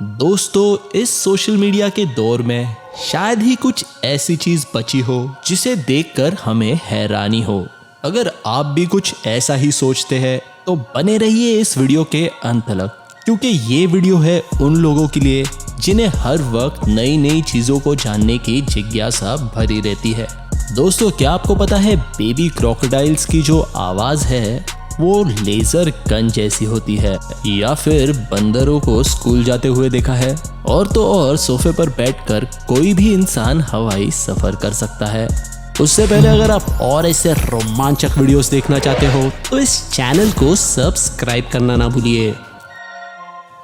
दोस्तों, इस social media के दौर में शायद ही कुछ ऐसी चीज बची हो जिसे देखकर हमें हैरानी हो। अगर आप भी कुछ ऐसा ही सोचते हैं तो बने रहिए इस वीडियो के अंत तक, क्योंकि ये वीडियो है उन लोगों के लिए जिन्हें हर वक्त नई नई चीजों को जानने की जिज्ञासा भरी रहती है। दोस्तों, क्या आपको पता है बेबी क्रोकोडाइल्स की जो आवाज है वो लेजर गन जैसी होती है? या फिर बंदरों को स्कूल जाते हुए देखा है? और तो और सोफे पर बैठकर कोई भी इंसान हवाई सफर कर सकता है। उससे पहले अगर आप और ऐसे रोमांचक वीडियोस देखना चाहते हो तो इस चैनल को सब्सक्राइब करना ना भूलिए।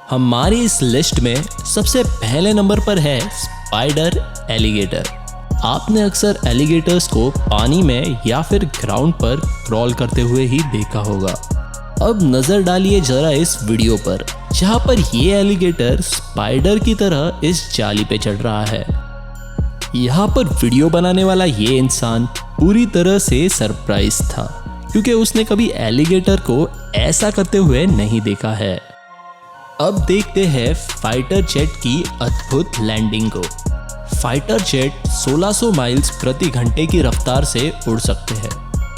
हमारी इस लिस्ट में सबसे पहले नंबर पर है स्पाइडर एलिगेटर। आपने अक्सर एलिगेटर्स को पानी में या फिर ग्राउंड पर क्रॉल करते हुए ही देखा होगा। अब नजर डालिए जरा इस वीडियो पर, जहां पर ये एलिगेटर स्पाइडर की तरह इस जाली पे चढ़ रहा है। यहाँ पर वीडियो बनाने वाला ये इंसान पूरी तरह से सरप्राइज था, क्योंकि उसने कभी एलिगेटर को ऐसा करते हुए नहीं देखा है। अब देखते हैं फाइटर जेट की अद्भुत लैंडिंग को। फाइटर जेट 1600 माइल्स प्रति घंटे की रफ्तार से उड़ सकते हैं,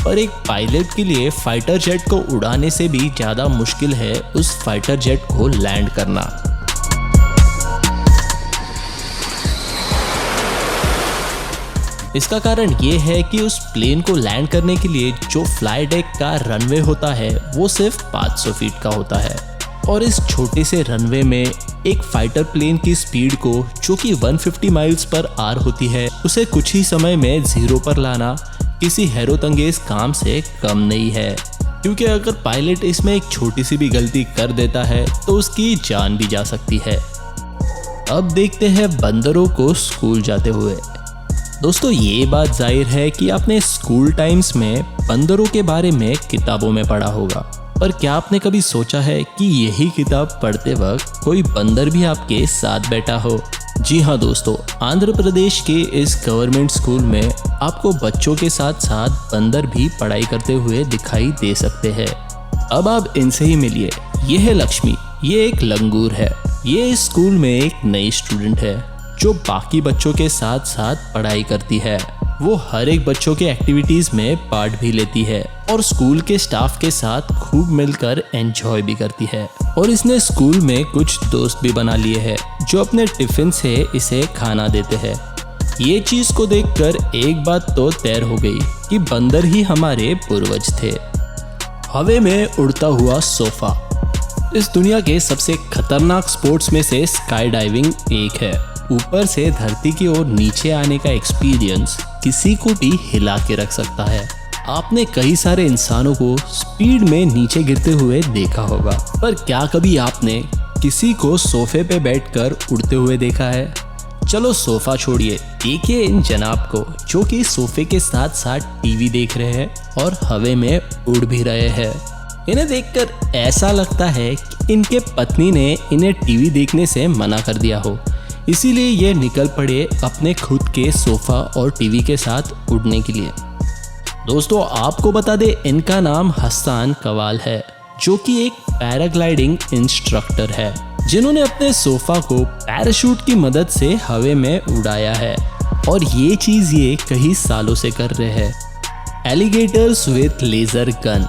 पर एक पायलट के लिए फाइटर जेट को उड़ाने से भी ज्यादा मुश्किल है उस फाइटर जेट को लैंड करना। इसका कारण ये है कि उस प्लेन को लैंड करने के लिए जो फ्लाई डेक का रनवे होता है वो सिर्फ 500 फीट का होता है, और इस छोटे से रनवे में एक फाइटर प्लेन की स्पीड को, जो कि 150 माइल्स पर आवर होती है, उसे कुछ ही समय में जीरो पर लाना किसी हैरतअंगेज काम से कम नहीं है। क्योंकि अगर पायलट इसमें एक छोटी सी भी गलती कर देता है तो उसकी जान भी जा सकती है। अब देखते हैं बंदरों को स्कूल जाते हुए। दोस्तों, ये बात जाहिर है कि आपने स्कूल टाइम्स में बंदरों के बारे में किताबों में पढ़ा होगा, पर क्या आपने कभी सोचा है कि यही किताब पढ़ते वक्त कोई बंदर भी आपके साथ बैठा हो? जी हाँ दोस्तों, आंध्र प्रदेश के इस गवर्नमेंट स्कूल में आपको बच्चों के साथ साथ बंदर भी पढ़ाई करते हुए दिखाई दे सकते हैं। अब आप इनसे ही मिलिए। ये है लक्ष्मी। ये एक लंगूर है। ये इस स्कूल में एक नई स्टूडेंट है जो बाकी बच्चों के साथ साथ पढ़ाई करती है। वो हर एक बच्चों के एक्टिविटीज में पार्ट भी लेती है और स्कूल के स्टाफ के साथ खूब मिलकर एंजॉय भी करती है। और इसने स्कूल में कुछ दोस्त भी बना लिए हैं जो अपने टिफिन से इसे खाना देते हैं। ये चीज को देखकर एक बात तो तय हो गई कि बंदर ही हमारे पूर्वज थे। हवा में उड़ता हुआ सोफा। इस दुनिया के सबसे खतरनाक स्पोर्ट्स में से स्काई डाइविंग एक है। ऊपर से धरती की ओर नीचे आने का एक्सपीरियंस किसी को भी हिला के रख सकता है। आपने कई सारे इंसानों को स्पीड में नीचे गिरते हुए देखा होगा, पर क्या कभी आपने किसी को सोफे पे बैठकर उड़ते हुए देखा है? चलो सोफा छोड़िए, देखिए इन जनाब को जो कि सोफे के साथ साथ टीवी देख रहे हैं और हवा में उड़ भी रहे हैं। इन्हें देखकर ऐसा लगता है कि इनके पत्नी ने इन्हें टीवी देखने से मना कर दिया हो, इसीलिए ये निकल पड़े अपने खुद के सोफा और टीवी के साथ उड़ने के लिए। दोस्तों, आपको बता दे, इनका नाम हसन कवाल है, जो कि एक पैराग्लाइडिंग इंस्ट्रक्टर है, जिन्होंने अपने सोफा को पैराशूट की मदद से हवा में उड़ाया है, और ये चीज ये कई सालों से कर रहे हैं। Alligators with laser gun.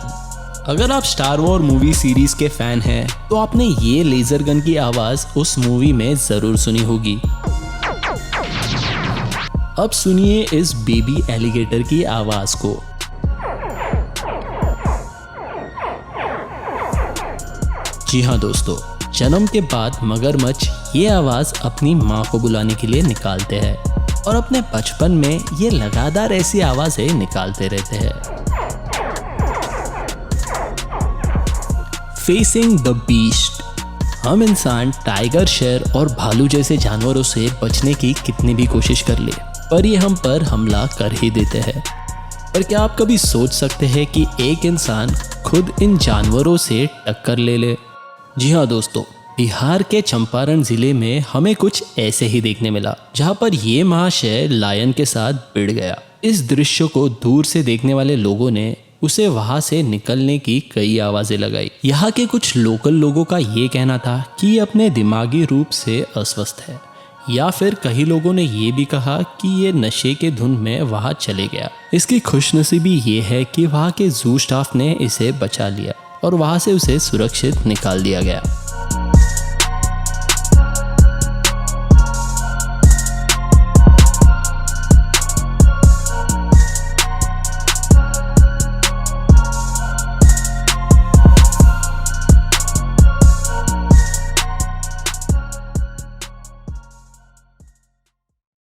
अगर आप स्टार वॉर मूवी सीरीज के फैन हैं तो आपने ये लेजर गन की आवाज उस मूवी में जरूर सुनी होगी। अब सुनिए इस बेबी एलिगेटर की आवाज को। जी हाँ दोस्तों, जन्म के बाद मगरमच्छ ये आवाज अपनी माँ को बुलाने के लिए निकालते हैं, और अपने बचपन में ये लगातार ऐसी आवाजें निकालते रहते हैं। Facing the beast. हम इंसान टाइगर, शेर और भालू जैसे जानवरों से बचने की कितनी भी कोशिश कर ले, पर ये हम पर हमला कर ही देते हैं। पर क्या आप कभी सोच सकते हैं कि एक इंसान खुद इन जानवरों से टक्कर ले ले? जी हाँ दोस्तों, बिहार के चंपारण जिले में हमें कुछ ऐसे ही देखने मिला, जहाँ पर ये महाशय लायन के साथ भिड़ गया। इस दृश्य को दूर से देखने वाले लोगों ने उसे वहां से निकलने की कई आवाजें लगाई। यहाँ के कुछ लोकल लोगों का ये कहना था कि ये अपने दिमागी रूप से अस्वस्थ है, या फिर कई लोगों ने ये भी कहा कि ये नशे के धुन में वहां चले गया। इसकी खुशनसीबी ये है कि वहां के जू स्टाफ ने इसे बचा लिया और वहां से उसे सुरक्षित निकाल दिया गया।